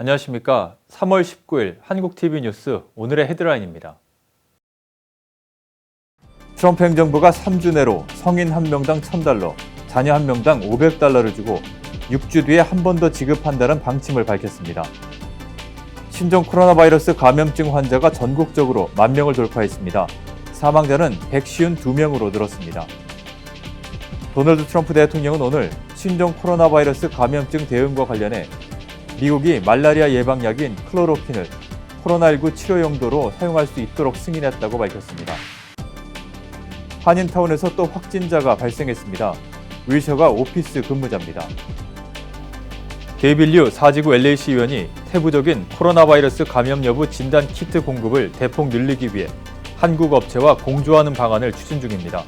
안녕하십니까. 3월 19일 한국TV 뉴스 오늘의 헤드라인입니다. 트럼프 행정부가 3주 내로 성인 1명당 $1,000, 자녀 1명당 $500를 주고 6주 뒤에 한 번 더 지급한다는 방침을 밝혔습니다. 신종 코로나 바이러스 감염증 환자가 전국적으로 10,000명을 돌파했습니다. 사망자는 152명으로 늘었습니다. 도널드 트럼프 대통령은 오늘 신종 코로나 바이러스 감염증 대응과 관련해 미국이 말라리아 예방약인 클로로킨을 코로나19 치료 용도로 사용할 수 있도록 승인했다고 밝혔습니다. 한인타운에서 또 확진자가 발생했습니다. 윌셔가 오피스 근무자입니다. 데이빗 류 4지구 LA시 의원이 세부적인 코로나 바이러스 감염 여부 진단 키트 공급을 대폭 늘리기 위해 한국 업체와 공조하는 방안을 추진 중입니다.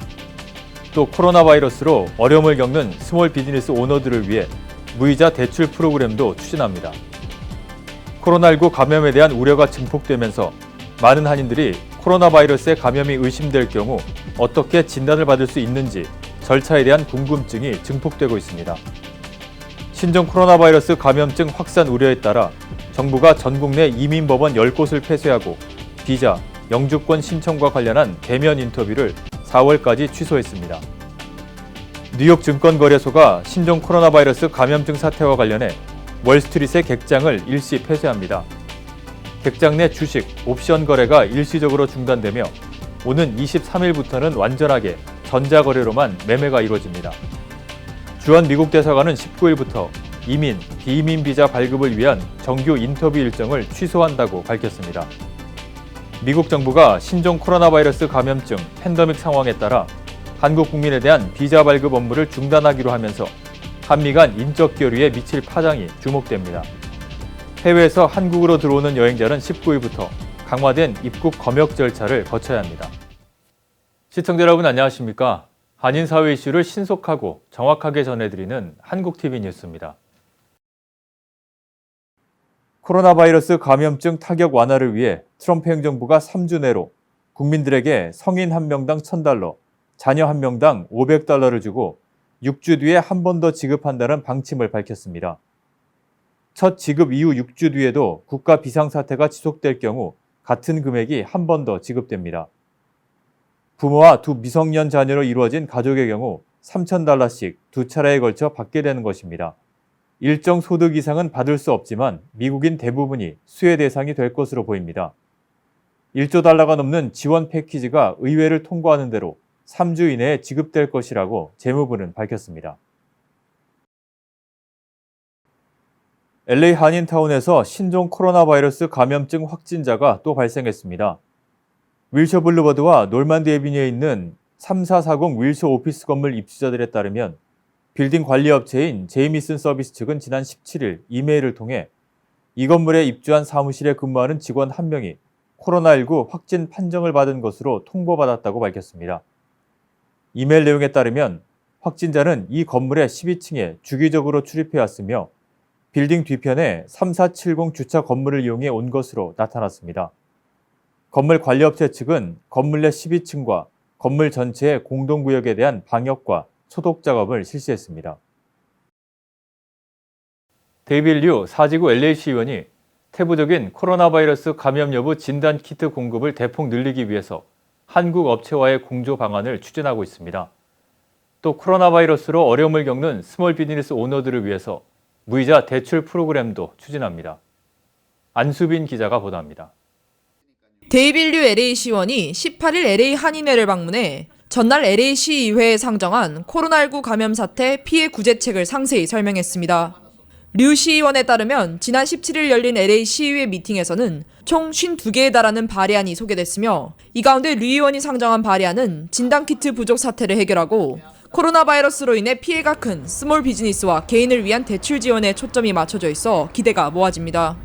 또 코로나 바이러스로 어려움을 겪는 스몰 비즈니스 오너들을 위해 무이자 대출 프로그램도 추진합니다. 코로나19 감염에 대한 우려가 증폭되면서 많은 한인들이 코로나 바이러스에 감염이 의심될 경우 어떻게 진단을 받을 수 있는지 절차에 대한 궁금증이 증폭되고 있습니다. 신종 코로나 바이러스 감염증 확산 우려에 따라 정부가 전국 내 이민법원 10곳을 폐쇄하고 비자, 영주권 신청과 관련한 대면 인터뷰를 4월까지 취소했습니다. 뉴욕 증권거래소가 신종 코로나 바이러스 감염증 사태와 관련해 월스트리트의 객장을 일시 폐쇄합니다. 객장 내 주식, 옵션 거래가 일시적으로 중단되며 오는 23일부터는 완전하게 전자거래로만 매매가 이루어집니다. 주한 미국 대사관은 19일부터 이민, 비이민 비자 발급을 위한 정규 인터뷰 일정을 취소한다고 밝혔습니다. 미국 정부가 신종 코로나 바이러스 감염증 팬데믹 상황에 따라 한국 국민에 대한 비자 발급 업무를 중단하기로 하면서 한미 간 인적 교류에 미칠 파장이 주목됩니다. 해외에서 한국으로 들어오는 여행자는 19일부터 강화된 입국 검역 절차를 거쳐야 합니다. 시청자 여러분 안녕하십니까? 한인 사회 이슈를 신속하고 정확하게 전해드리는 한국TV 뉴스입니다. 코로나 바이러스 감염증 타격 완화를 위해 트럼프 행정부가 3주 내로 국민들에게 성인 1명당 $1,000, 자녀 1명당 $500를 주고 6주 뒤에 한 번 더 지급한다는 방침을 밝혔습니다. 첫 지급 이후 6주 뒤에도 국가 비상사태가 지속될 경우 같은 금액이 한 번 더 지급됩니다. 부모와 두 미성년 자녀로 이루어진 가족의 경우 $3,000씩 두 차례에 걸쳐 받게 되는 것입니다. 일정 소득 이상은 받을 수 없지만 미국인 대부분이 수혜 대상이 될 것으로 보입니다. 1조 달러가 넘는 지원 패키지가 의회를 통과하는 대로 3주 이내에 지급될 것이라고 재무부는 밝혔습니다. LA 한인타운에서 신종 코로나 바이러스 감염증 확진자가 또 발생했습니다. 윌셔 블루버드와 놀만디 애비뉴에 있는 3440 윌셔 오피스 건물 입주자들에 따르면 빌딩 관리업체인 제이미슨 서비스 측은 지난 17일 이메일을 통해 이 건물에 입주한 사무실에 근무하는 직원 1명이 코로나19 확진 판정을 받은 것으로 통보받았다고 밝혔습니다. 이메일 내용에 따르면 확진자는 이 건물의 12층에 주기적으로 출입해왔으며 빌딩 뒤편에 3470 주차 건물을 이용해 온 것으로 나타났습니다. 건물 관리업체 측은 건물 내 12층과 건물 전체의 공동구역에 대한 방역과 소독 작업을 실시했습니다. 데이빗 류 4지구 LA시 의원이 세부적인 코로나 바이러스 감염 여부 진단 키트 공급을 대폭 늘리기 위해서 한국 업체와의 공조 방안을 추진하고 있습니다. 또 코로나 바이러스로 어려움을 겪는 스몰 비즈니스 오너들을 위해서 무이자 대출 프로그램도 추진합니다. 안수빈 기자가 보도합니다. 데이빗 류 LA시 의원이 18일 LA 한인회를 방문해 전날 LA시 의회에 상정한 코로나19 감염 사태 피해 구제책을 상세히 설명했습니다. 류 시의원에 따르면 지난 17일 열린 LA 시의회 미팅에서는 총 52개에 달하는 발의안이 소개됐으며 이 가운데 류 의원이 상정한 발의안은 진단키트 부족 사태를 해결하고 코로나 바이러스로 인해 피해가 큰 스몰 비즈니스와 개인을 위한 대출 지원에 초점이 맞춰져 있어 기대가 모아집니다.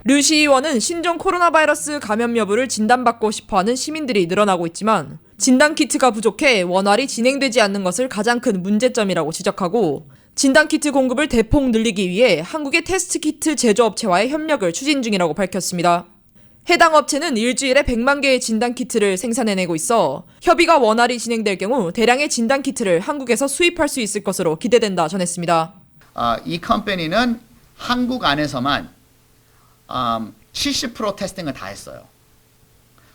류 시의원은 신종 코로나 바이러스 감염 여부를 진단받고 싶어하는 시민들이 늘어나고 있지만 진단키트가 부족해 원활히 진행되지 않는 것을 가장 큰 문제점이라고 지적하고 진단키트 공급을 대폭 늘리기 위해 한국의 테스트키트 제조업체와의 협력을 추진 중이라고 밝혔습니다. 해당 업체는 일주일에 100만 개의 진단키트를 생산해내고 있어 협의가 원활히 진행될 경우 대량의 진단키트를 한국에서 수입할 수 있을 것으로 기대된다 전했습니다. 이 컴퍼니는 한국 안에서만 70% 테스팅을 다 했어요.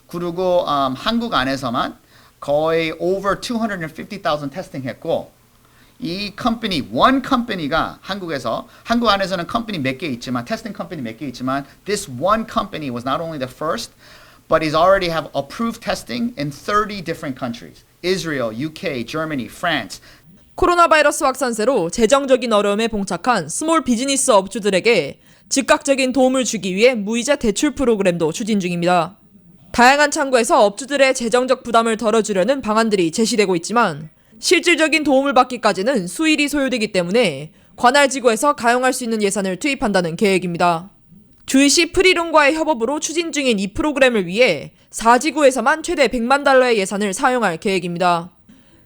그리고 한국 안에서만 거의 over 250,000 테스팅했고 이 컴퍼니, one 컴퍼니가 한국 안에서는 컴퍼니 몇 개 있지만 테스팅 컴퍼니 몇 개 있지만 this one company was not only the first but is already have approved testing in 30 different countries. Israel, UK, Germany, France. 코로나 바이러스 확산세로 재정적인 어려움에 봉착한 스몰 비즈니스 업주들에게 즉각적인 도움을 주기 위해 무이자 대출 프로그램도 추진 중입니다. 다양한 창구에서 업주들의 재정적 부담을 덜어주려는 방안들이 제시되고 있지만 실질적인 도움을 받기까지는 수일이 소요되기 때문에 관할 지구에서 가용할 수 있는 예산을 투입한다는 계획입니다. 주이시 프리룸과의 협업으로 추진 중인 이 프로그램을 위해 4지구에서만 최대 100만 달러의 예산을 사용할 계획입니다.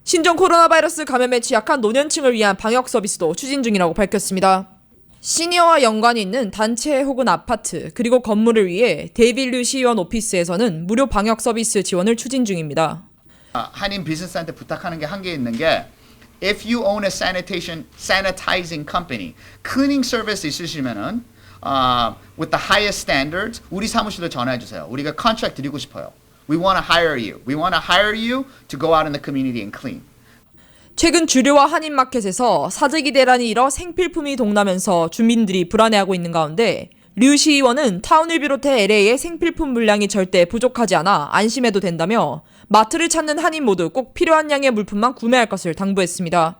신종 코로나 바이러스 감염에 취약한 노년층을 위한 방역 서비스도 추진 중이라고 밝혔습니다. 시니어와 연관이 있는 단체 혹은 아파트 그리고 건물을 위해 데이빌 류 시의원 오피스에서는 무료 방역 서비스 지원을 추진 중입니다. 한인 비즈니스한테 부탁하는 게 한 개 있는 게 if you own a sanitizing company, cleaning service 있으시면은 with the highest standards 우리 사무실로 전화해 주세요. 우리가 contract 드리고 싶어요. We want to hire you. We want to hire you to go out in the community and clean. 최근 주류와 한인마켓에서 사재기 대란이 일어 생필품이 동나면서 주민들이 불안해하고 있는 가운데 류 시의원은 타운을 비롯해 LA의 생필품 물량이 절대 부족하지 않아 안심해도 된다며 마트를 찾는 한인 모두 꼭 필요한 양의 물품만 구매할 것을 당부했습니다.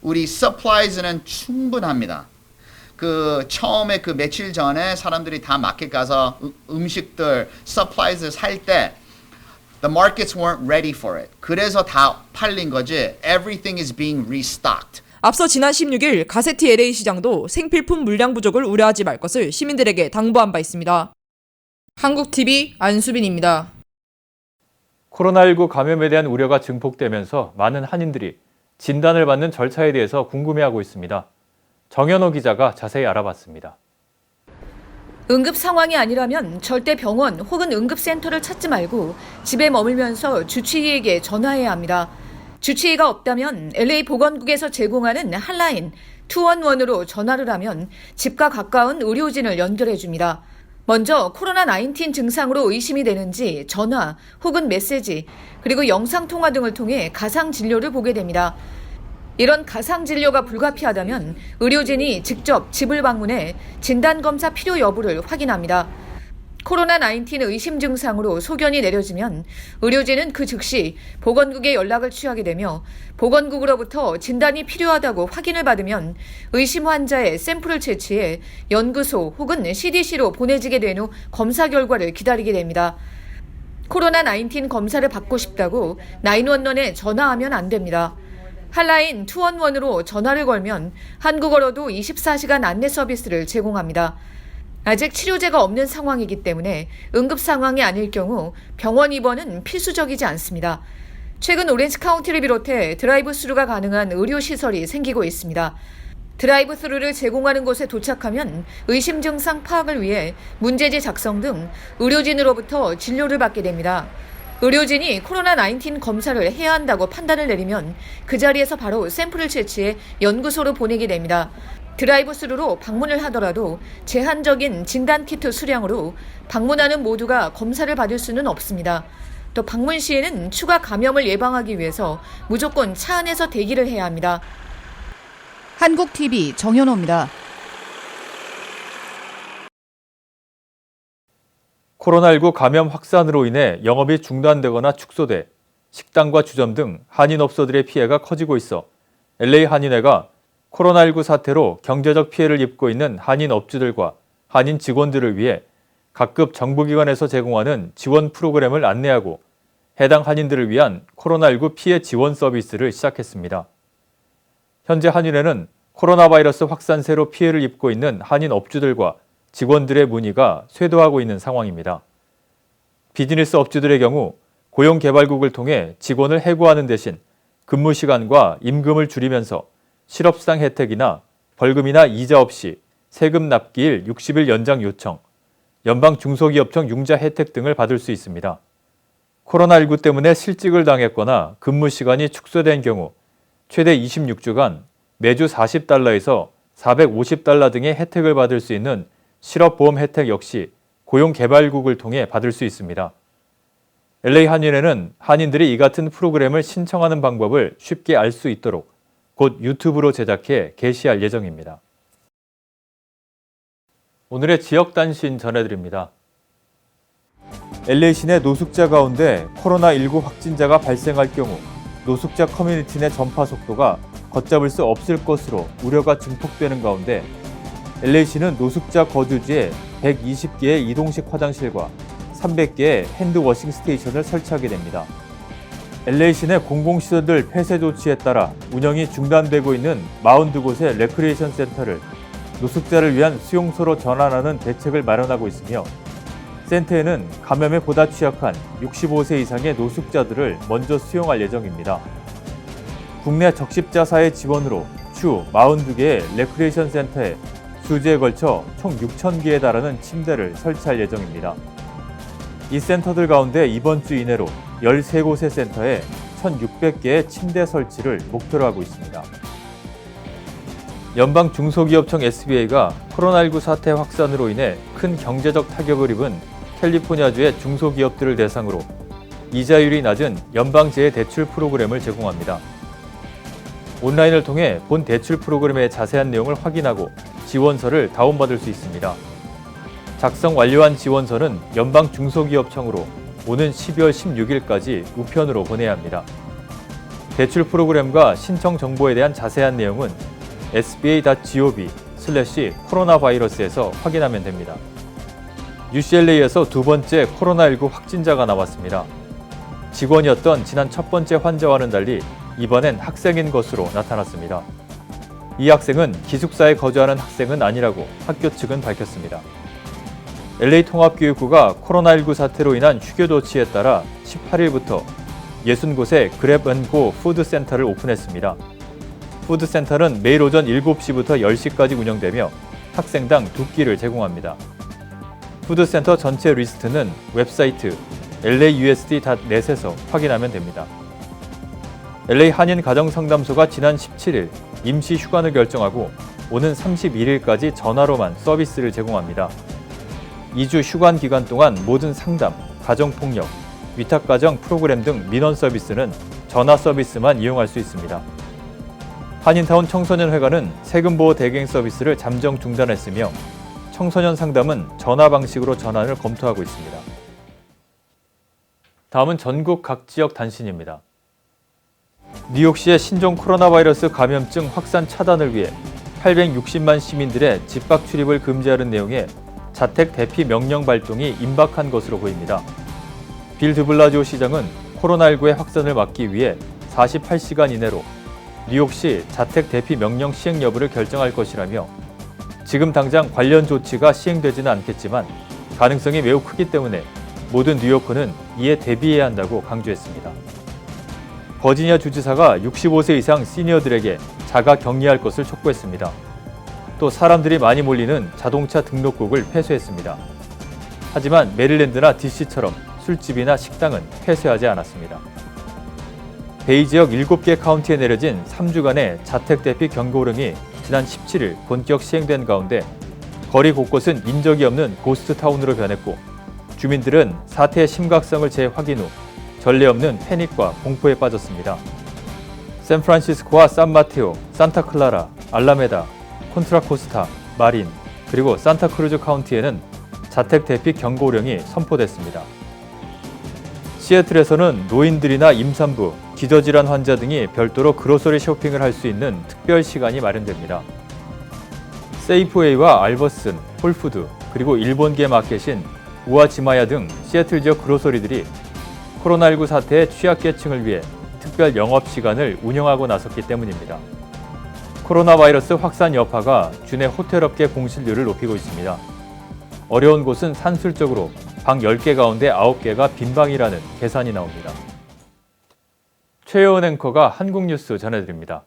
우리 supplies는 충분합니다. 처음에 며칠 전에 사람들이 다 마켓 가서 음식들, supplies 살 때 the markets weren't ready for it. 그래서 다 팔린 거지. Everything is being restocked. 앞서 지난 16일 가세티 LA 시장도 생필품 물량 부족을 우려하지 말 것을 시민들에게 당부한 바 있습니다. 한국TV 안수빈입니다. 코로나19 감염에 대한 우려가 증폭되면서 많은 한인들이 진단을 받는 절차에 대해서 궁금해하고 있습니다. 정현호 기자가 자세히 알아봤습니다. 응급 상황이 아니라면 절대 병원 혹은 응급센터를 찾지 말고 집에 머물면서 주치의에게 전화해야 합니다. 주치의가 없다면 LA 보건국에서 제공하는 핫라인 211으로 전화를 하면 집과 가까운 의료진을 연결해 줍니다. 먼저 코로나19 증상으로 의심이 되는지 전화 혹은 메시지 그리고 영상통화 등을 통해 가상 진료를 보게 됩니다. 이런 가상 진료가 불가피하다면 의료진이 직접 집을 방문해 진단검사 필요 여부를 확인합니다. 코로나19 의심 증상으로 소견이 내려지면 의료진은 그 즉시 보건국에 연락을 취하게 되며 보건국으로부터 진단이 필요하다고 확인을 받으면 의심 환자의 샘플을 채취해 연구소 혹은 CDC로 보내지게 된 후 검사 결과를 기다리게 됩니다. 코로나19 검사를 받고 싶다고 911에 전화하면 안 됩니다. 핫라인 211으로 전화를 걸면 한국어로도 24시간 안내 서비스를 제공합니다. 아직 치료제가 없는 상황이기 때문에 응급 상황이 아닐 경우 병원 입원은 필수적이지 않습니다. 최근 오렌지 카운티를 비롯해 드라이브 스루가 가능한 의료시설이 생기고 있습니다. 드라이브 스루를 제공하는 곳에 도착하면 의심 증상 파악을 위해 문제지 작성 등 의료진으로부터 진료를 받게 됩니다. 의료진이 코로나19 검사를 해야 한다고 판단을 내리면 그 자리에서 바로 샘플을 채취해 연구소로 보내게 됩니다. 드라이브 스루로 방문을 하더라도 제한적인 진단키트 수량으로 방문하는 모두가 검사를 받을 수는 없습니다. 또 방문 시에는 추가 감염을 예방하기 위해서 무조건 차 안에서 대기를 해야 합니다. 한국TV 정현호입니다. 코로나19 감염 확산으로 인해 영업이 중단되거나 축소돼 식당과 주점 등 한인업소들의 피해가 커지고 있어 LA 한인회가 코로나19 사태로 경제적 피해를 입고 있는 한인 업주들과 한인 직원들을 위해 각급 정부기관에서 제공하는 지원 프로그램을 안내하고 해당 한인들을 위한 코로나19 피해 지원 서비스를 시작했습니다. 현재 한인회는 코로나 바이러스 확산세로 피해를 입고 있는 한인 업주들과 직원들의 문의가 쇄도하고 있는 상황입니다. 비즈니스 업주들의 경우 고용개발국을 통해 직원을 해고하는 대신 근무 시간과 임금을 줄이면서 실업수당 혜택이나 벌금이나 이자 없이 세금 납기일 60일 연장 요청, 연방 중소기업청 융자 혜택 등을 받을 수 있습니다. 코로나19 때문에 실직을 당했거나 근무 시간이 축소된 경우 최대 26주간 매주 $40에서 $450 등의 혜택을 받을 수 있는 실업보험 혜택 역시 고용개발국을 통해 받을 수 있습니다. LA 한인회는 한인들이 이 같은 프로그램을 신청하는 방법을 쉽게 알 수 있도록 곧 유튜브로 제작해 게시할 예정입니다. 오늘의 지역 단신 전해드립니다. LA 시내 노숙자 가운데 코로나19 확진자가 발생할 경우 노숙자 커뮤니티 내 전파 속도가 걷잡을 수 없을 것으로 우려가 증폭되는 가운데 LA시는 노숙자 거주지에 120개의 이동식 화장실과 300개의 핸드워싱 스테이션을 설치하게 됩니다. LA시 내 공공시설들 폐쇄 조치에 따라 운영이 중단되고 있는 40곳의 레크리에이션 센터를 노숙자를 위한 수용소로 전환하는 대책을 마련하고 있으며 센터에는 감염에 보다 취약한 65세 이상의 노숙자들을 먼저 수용할 예정입니다. 국내 적십자사의 지원으로 주 42개의 레크리에이션 센터에 수주에 걸쳐 총 6,000개에 달하는 침대를 설치할 예정입니다. 이 센터들 가운데 이번 주 이내로 13곳의 센터에 1,600개의 침대 설치를 목표로 하고 있습니다. 연방 중소기업청 SBA가 코로나19 사태 확산으로 인해 큰 경제적 타격을 입은 캘리포니아주의 중소기업들을 대상으로 이자율이 낮은 연방재해 대출 프로그램을 제공합니다. 온라인을 통해 본 대출 프로그램의 자세한 내용을 확인하고 지원서를 다운받을 수 있습니다. 작성 완료한 지원서는 연방 중소기업청으로 오는 12월 16일까지 우편으로 보내야 합니다. 대출 프로그램과 신청 정보에 대한 자세한 내용은 sba.gov/coronavirus에서 확인하면 됩니다. UCLA에서 두 번째 코로나19 확진자가 나왔습니다. 직원이었던 지난 첫 번째 환자와는 달리 이번엔 학생인 것으로 나타났습니다. 이 학생은 기숙사에 거주하는 학생은 아니라고 학교 측은 밝혔습니다. LA 통합교육부가 코로나19 사태로 인한 휴교 조치에 따라 18일부터 60곳의 그랩앤고 푸드센터를 오픈했습니다. 푸드센터는 매일 오전 7시부터 10시까지 운영되며 학생당 2끼를 제공합니다. 푸드센터 전체 리스트는 웹사이트 lausd.net에서 확인하면 됩니다. LA 한인 가정상담소가 지난 17일 임시 휴관을 결정하고 오는 31일까지 전화로만 서비스를 제공합니다. 2주 휴관 기간 동안 모든 상담, 가정폭력, 위탁가정 프로그램 등 민원 서비스는 전화 서비스만 이용할 수 있습니다. 한인타운 청소년회관은 세금보호 대행 서비스를 잠정 중단했으며 청소년 상담은 전화 방식으로 전환을 검토하고 있습니다. 다음은 전국 각 지역 단신입니다. 뉴욕시의 신종 코로나 바이러스 감염증 확산 차단을 위해 860만 시민들의 집밖 출입을 금지하는 내용의 자택 대피 명령 발동이 임박한 것으로 보입니다. 빌 드블라지오 시장은 코로나19의 확산을 막기 위해 48시간 이내로 뉴욕시 자택 대피 명령 시행 여부를 결정할 것이라며 지금 당장 관련 조치가 시행되지는 않겠지만 가능성이 매우 크기 때문에 모든 뉴요커는 이에 대비해야 한다고 강조했습니다. 버지니아 주지사가 65세 이상 시니어들에게 자가 격리할 것을 촉구했습니다. 또 사람들이 많이 몰리는 자동차 등록국을 폐쇄했습니다. 하지만 메릴랜드나 DC처럼 술집이나 식당은 폐쇄하지 않았습니다. 베이 지역 7개 카운티에 내려진 3주간의 자택 대피 경고령이 지난 17일 본격 시행된 가운데 거리 곳곳은 인적이 없는 고스트 타운으로 변했고 주민들은 사태의 심각성을 재확인 후 전례 없는 패닉과 공포에 빠졌습니다. 샌프란시스코와 산마테오, 산타클라라, 알라메다, 콘트라코스타, 마린, 그리고 산타크루즈 카운티에는 자택 대피 경고령이 선포됐습니다. 시애틀에서는 노인들이나 임산부, 기저질환 환자 등이 별도로 그로서리 쇼핑을 할 수 있는 특별 시간이 마련됩니다. 세이프웨이와 알버슨, 홀푸드, 그리고 일본계 마켓인 우아지마야 등 시애틀 지역 그로서리들이 코로나19 사태의 취약계층을 위해 특별 영업시간을 운영하고 나섰기 때문입니다. 코로나 바이러스 확산 여파가 주내 호텔업계 공실률을 높이고 있습니다. 어려운 곳은 산술적으로 방 10개 가운데 9개가 빈방이라는 계산이 나옵니다. 최여은 앵커가 한국뉴스 전해드립니다.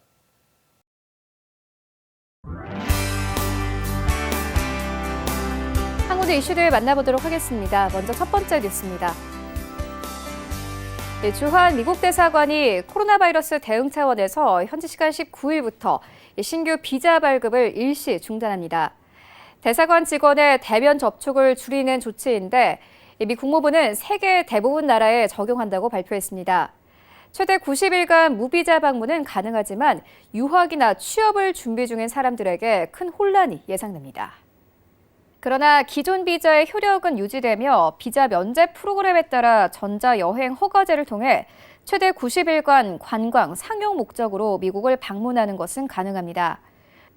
한국의 이슈들 만나보도록 하겠습니다. 먼저 첫 번째 뉴스입니다. 주한 미국 대사관이 코로나 바이러스 대응 차원에서 현지 시간 19일부터 신규 비자 발급을 일시 중단합니다. 대사관 직원의 대면 접촉을 줄이는 조치인데 미 국무부는 세계 대부분 나라에 적용한다고 발표했습니다. 최대 90일간 무비자 방문은 가능하지만 유학이나 취업을 준비 중인 사람들에게 큰 혼란이 예상됩니다. 그러나 기존 비자의 효력은 유지되며 비자 면제 프로그램에 따라 전자여행 허가제를 통해 최대 90일간 관광, 상용 목적으로 미국을 방문하는 것은 가능합니다.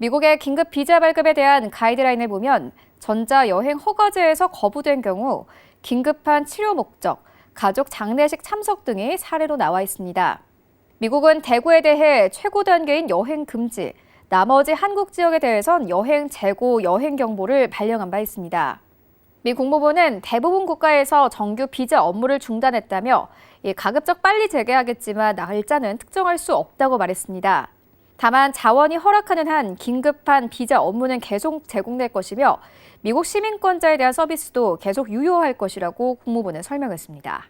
미국의 긴급 비자 발급에 대한 가이드라인을 보면 전자여행 허가제에서 거부된 경우 긴급한 치료 목적, 가족 장례식 참석 등이 사례로 나와 있습니다. 미국은 대구에 대해 최고 단계인 여행 금지, 나머지 한국 지역에 대해선 여행 재고, 여행 경보를 발령한 바 있습니다. 미 국무부는 대부분 국가에서 정규 비자 업무를 중단했다며 가급적 빨리 재개하겠지만 날짜는 특정할 수 없다고 말했습니다. 다만 자원이 허락하는 한 긴급한 비자 업무는 계속 제공될 것이며 미국 시민권자에 대한 서비스도 계속 유효할 것이라고 국무부는 설명했습니다.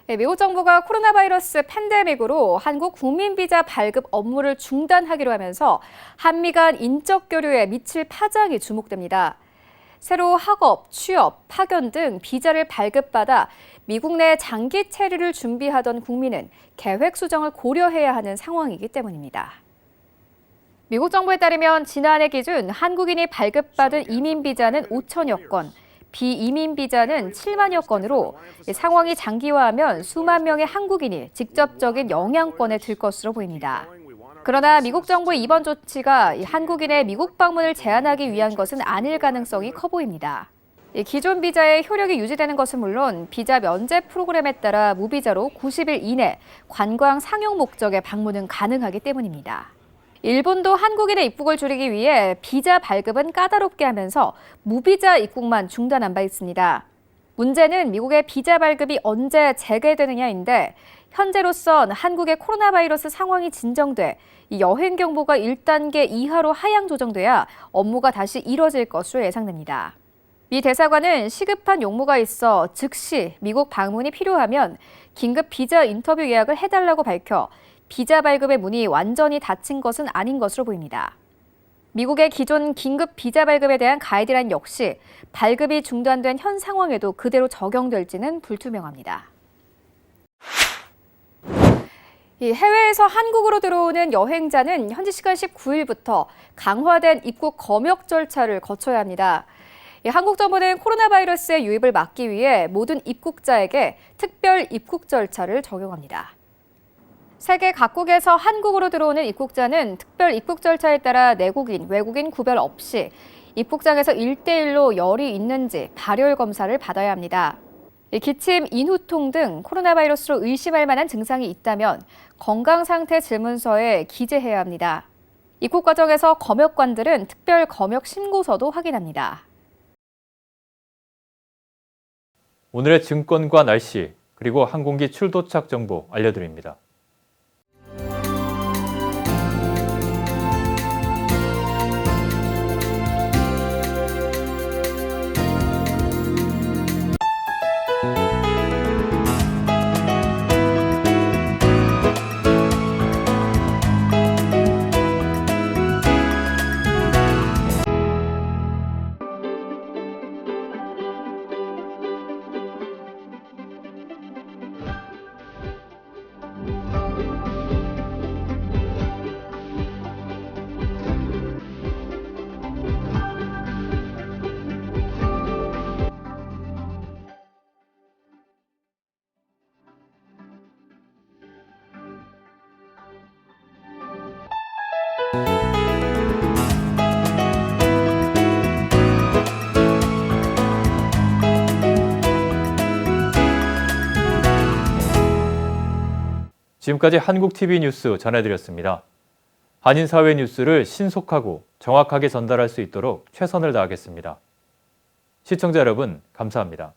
미국 정부가 코로나 바이러스 팬데믹으로 한국 국민 비자 발급 업무를 중단하기로 하면서 한미 간 인적 교류에 미칠 파장이 주목됩니다. 새로 학업, 취업, 파견 등 비자를 발급받아 미국 내 장기 체류를 준비하던 국민은 계획 수정을 고려해야 하는 상황이기 때문입니다. 미국 정부에 따르면 지난해 기준 한국인이 발급받은 이민 비자는 5천여 건, 비이민 비자는 7만여 건으로 상황이 장기화하면 수만 명의 한국인이 직접적인 영향권에 들 것으로 보입니다. 그러나 미국 정부의 이번 조치가 한국인의 미국 방문을 제한하기 위한 것은 아닐 가능성이 커 보입니다. 기존 비자의 효력이 유지되는 것은 물론 비자 면제 프로그램에 따라 무비자로 90일 이내 관광 상용 목적의 방문은 가능하기 때문입니다. 일본도 한국인의 입국을 줄이기 위해 비자 발급은 까다롭게 하면서 무비자 입국만 중단한 바 있습니다. 문제는 미국의 비자 발급이 언제 재개되느냐인데 현재로선 한국의 코로나 바이러스 상황이 진정돼 이 여행 경보가 1단계 이하로 하향 조정돼야 업무가 다시 이뤄질 것으로 예상됩니다. 미 대사관은 시급한 용무가 있어 즉시 미국 방문이 필요하면 긴급 비자 인터뷰 예약을 해달라고 밝혀 비자 발급의 문이 완전히 닫힌 것은 아닌 것으로 보입니다. 미국의 기존 긴급 비자 발급에 대한 가이드라인 역시 발급이 중단된 현 상황에도 그대로 적용될지는 불투명합니다. 해외에서 한국으로 들어오는 여행자는 현지 시간 19일부터 강화된 입국 검역 절차를 거쳐야 합니다. 한국 정부는 코로나 바이러스의 유입을 막기 위해 모든 입국자에게 특별 입국 절차를 적용합니다. 세계 각국에서 한국으로 들어오는 입국자는 특별 입국 절차에 따라 내국인, 외국인 구별 없이 입국장에서 1대1로 열이 있는지 발열 검사를 받아야 합니다. 기침, 인후통 등 코로나 바이러스로 의심할 만한 증상이 있다면 건강상태 질문서에 기재해야 합니다. 입국 과정에서 검역관들은 특별 검역 신고서도 확인합니다. 오늘의 증권과 날씨, 그리고 항공기 출도착 정보 알려드립니다. 지금까지 한국TV 뉴스 전해드렸습니다. 한인사회 뉴스를 신속하고 정확하게 전달할 수 있도록 최선을 다하겠습니다. 시청자 여러분, 감사합니다.